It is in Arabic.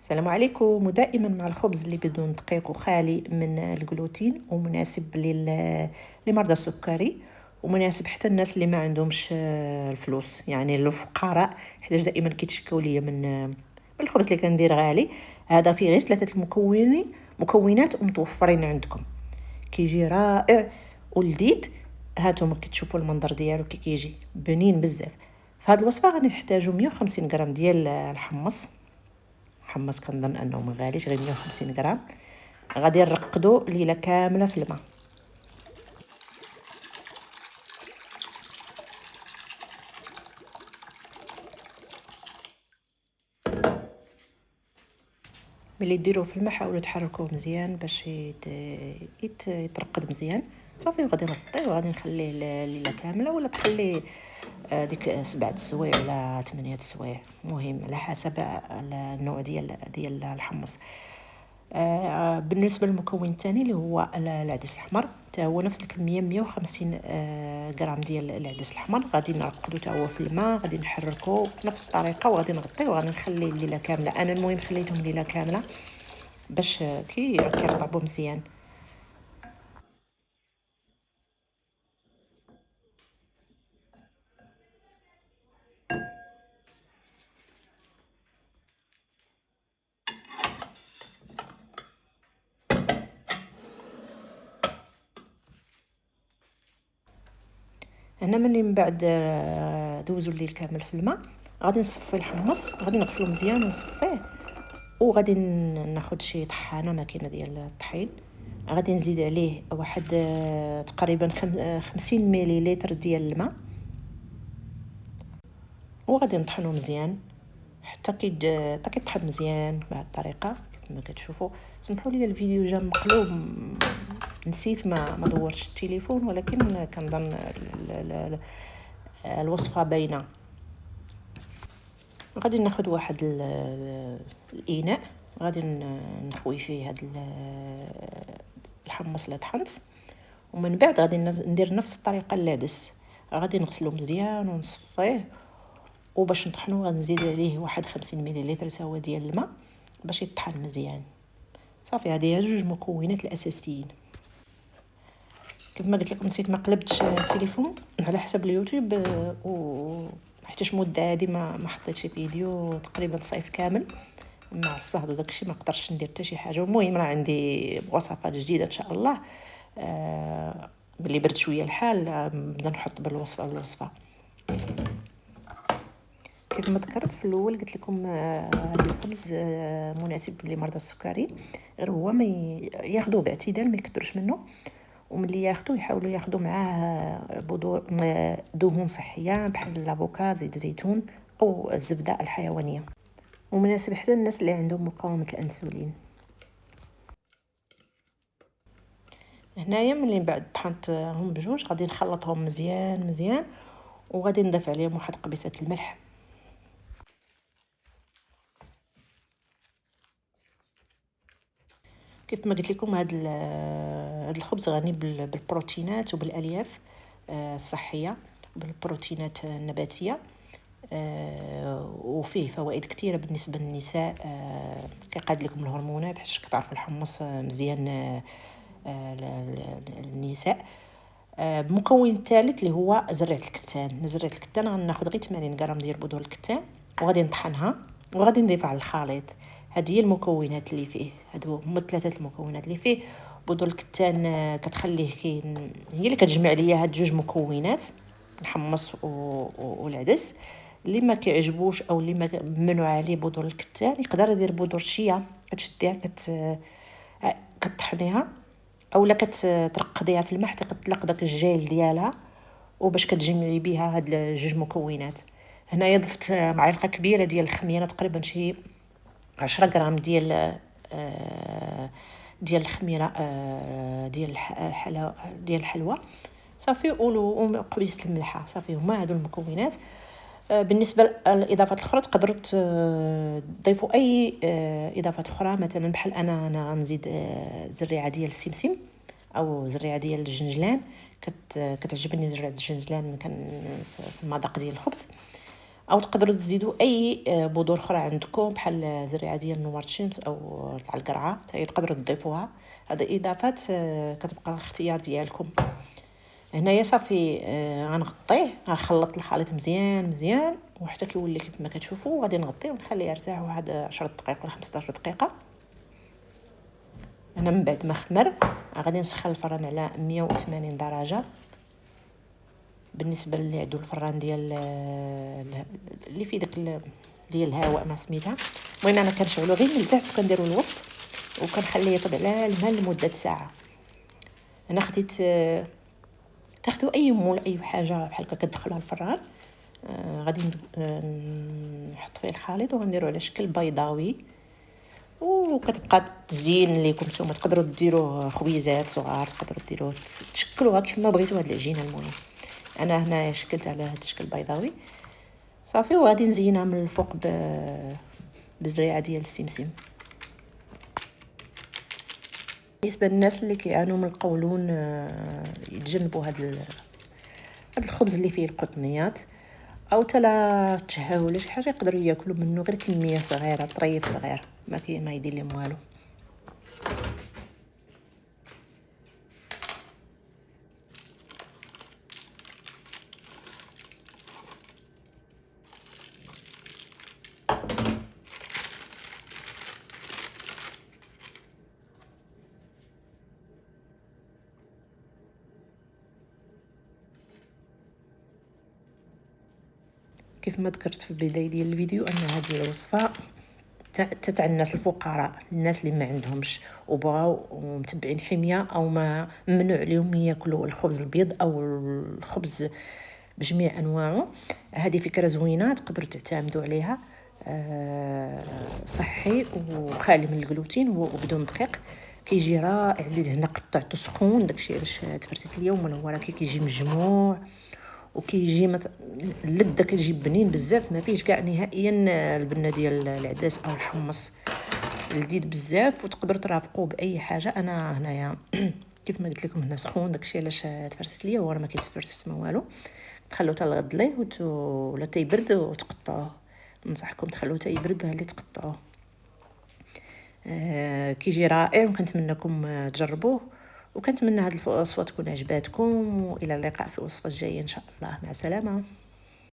السلام عليكم. ودائما مع الخبز اللي بدون دقيق وخالي من الجلوتين ومناسب لمرضى السكري، ومناسب حتى الناس اللي ما عندهمش الفلوس، يعني الفقراء، حيت دائما كيتشكاو ليا من الخبز اللي كندير غالي. هذا فيه غير 3 مكونات ومتوفرين عندكم. كيجي رائع ولذيذ. هانتوما كتشوفوا المنظر ديالو كيجي بنين بزاف. في هذه الوصفه غادي نحتاجوا 150 غرام ديال الحمص. كنظن انه ما غاليش، غير 150 غرام. غادي نرقدو ليله كامله في الماء. ملي ديروه في الماء حاولوا تحركوه مزيان باش يترقد مزيان. صافي، وغادي نغطيه وغادي نخليه ليله كامله، ولا تخليه ديك 7 سوايع ولا 8 سوايع، مهم على حسب النوع ديال الحمص. بالنسبه للمكون الثاني اللي هو العدس الاحمر، حتى هو نفس الكميه 150 غرام ديال العدس الاحمر. غادي نرقدو حتى هو في الماء، غادي نحركو بنفس الطريقه وغادي نغطيه وغادي نخليه الليله كامله. انا المهم خليتهم ليله كامله باش كيرطبوا مزيان. هنا من بعد دوزو الليل كامل في الماء، غادي نصفي الحمص، غادي نغسلو مزيان ونصفيه، وغادي ناخذ شي طحانه، ماكينه ديال الطحين. غادي نزيد عليه واحد تقريبا 50 مليلتر ديال الماء، وغادي نطحنو مزيان حتى كيطحن مزيان بهذه الطريقه كما كتشوفوا. سمحوا لي الفيديو جا مقلوب، نسيت ما دورتش التليفون، ولكن كنظن الوصفه باينه. غادي ناخذ واحد الاناء، غادي نخوي فيه هذا الحمص اللي طحنت، ومن بعد غادي ندير نفس الطريقه العدس. غادي نغسلو مزيان ونصفيه، وباش نطحنو غنزيد عليه واحد 50 مليلتر سوا ديال الماء باش يطحن مزيان. صافي، هذه هي 2 مكونات الاساسيين. كيف ما قلت لكم نسيت ما قلبتش التليفون على حسب اليوتيوب، و حيتاش مده هذه ما حطيتش فيديو تقريبا صيف كامل مع الصهد وداكشي، ما قدرتش ندير حتى شي حاجه. المهم راه عندي وصفات جديده ان شاء الله. ملي برد شويه الحال نبدا نحط بالوصفه. كيف ما ذكرت في الاول قلت لكم هذا الخبز مناسب لمرضى السكري، غير هو ما ياخذوه باعتدال، ما يكثرش منه، وملي ياخذوا يحاولوا ياخذوا معاه بذور دهون صحيه بحال الافوكا، زيت الزيتون او الزبده الحيوانيه، ومناسب حتى الناس اللي عندهم مقاومه الانسولين. هنايا ملي بعد طحنتهم بجوج غادي نخلطهم مزيان وغادي نضيف عليهم واحد قبيصه الملح. كيف ما قلت لكم هذا الخبز غني بالبروتينات وبالالياف الصحيه، بالبروتينات النباتيه، وفيه فوائد كثيره بالنسبه للنساء. كيقاد لكم الهرمونات، حيت كتعرفوا الحمص مزيان للنساء. المكون الثالث اللي هو زريعه الكتان. غناخذ غير 80 غرام ديال بذور الكتان وغادي نطحنها وغادي نضيفها على الخليط. هذه هي المكونات اللي فيه، هادو هما 3 المكونات اللي فيه. بذور الكتان كتخليه هي اللي كتجمع ليا هاد 2 مكونات، الحمص والعدس. اللي ما كيعجبوش او اللي ما ممنوع عليه بذور الكتان يقدر يدير بذور الشيا، كتشديها كطحنيها اولا كترقديها في الماء حتى كتطلق داك الجيل ديالها، وباش كتجمعي بها هاد 2 مكونات. هنايا ضفت معلقه كبيره ديال الخميره، تقريبا شي 10 غرام ديال الخميره ديال الحلوى. صافي، وقبيصه الملحه. صافي، هما هادو المكونات. بالنسبه للاضافات الاخرى تقدروا تضيفوا اي اضافات اخرى، مثلا بحال انا غنزيد زريعه ديال السمسم او زريعه ديال الجنجلان. كتعجبني زريعه الجنجلان في المذاق ديال الخبز. او تقدروا تزيدوا اي بذور اخرى عندكم بحال زريعه ديال نوار الشمس او تاع القرعه حتى هي تقدروا تضيفوها. هذه اضافات كتبقى الاختيار ديالكم. هنايا صافي غنغطيه، غنخلط الخليط مزيان مزيان وحتى كيولي كيف ما كتشوفوا. غادي نغطيه ونخليه يرتاح واحد 10 دقائق ولا 15 دقيقه. انا من بعد ما خمر غادي نسخن الفران على 180 درجه. بالنسبه اللي عندو الفران ديال اللي فيه داك ديال الهواء ما سميتها، المهم انا كنشعلو غير من تحت وكنديرو الوسط وكنخليه يطيب على الماء لمده ساعه. انا خديت تاخدوا اي مول اي حاجه بحال هكا كتدخلوها الفران. غادي نحط فيه الخليط وغنديرو على شكل بيضاوي، وكتبقى تزين ليكم نتوما. تقدروا ديروه خويزات صغار، تقدروا ديروه تشكلوها كيف ما بغيتوا هاد العجينه. المهم انا هنايا شكلت على هاد الشكل بيضاوي صافي، وغادي نزينها من الفوق بزريعه ديال السمسم. بالنسبه للناس اللي كيعانوا من القولون يتجنبوا هاد الخبز اللي فيه القطنيات، او تلا تشهاو ولا شي حاجه يقدروا ياكلوا منه غير كميه صغيره، طريف صغير ما يدير لهم والو. كيف ما ذكرت في البدايه ديال الفيديو ان هذه الوصفه تاع الناس الفقراء، الناس اللي ما عندهمش وبغاو ومتبعين حميه او ما ممنوع عليهم ياكلوا الخبز البيض او الخبز بجميع انواعه. هذه فكره زوينه تقدروا تعتمدوا عليها. صحي وخالي من الجلوتين وبدون دقيق. كيجي رائع. اللي هنا قطعته سخون داكشي علاش تفرتت اليوم، ولا كيجي مجموع وكيجي اللذه كتجي بنين بزاف، ما فيش كاع نهائيا البنه ديال العدس او الحمص. لذيذ بزاف وتقدروا ترافقوه باي حاجه. انا هنايا كيف ما قلت لكم هنا سخون داكشي علاش تفرست ليا، وراه ما كيتفرست ما والو. تخلوه حتى الغد ليه ولا تيبرد وتقطعوه. ننصحكم تخلوه تيبرد اللي تقطعوه. كيجي رائع وكنتمنىكم تجربوه، وكنتمنى هذه الوصفه تكون عجباتكم. والى اللقاء في وصفه جايه ان شاء الله. مع السلامه.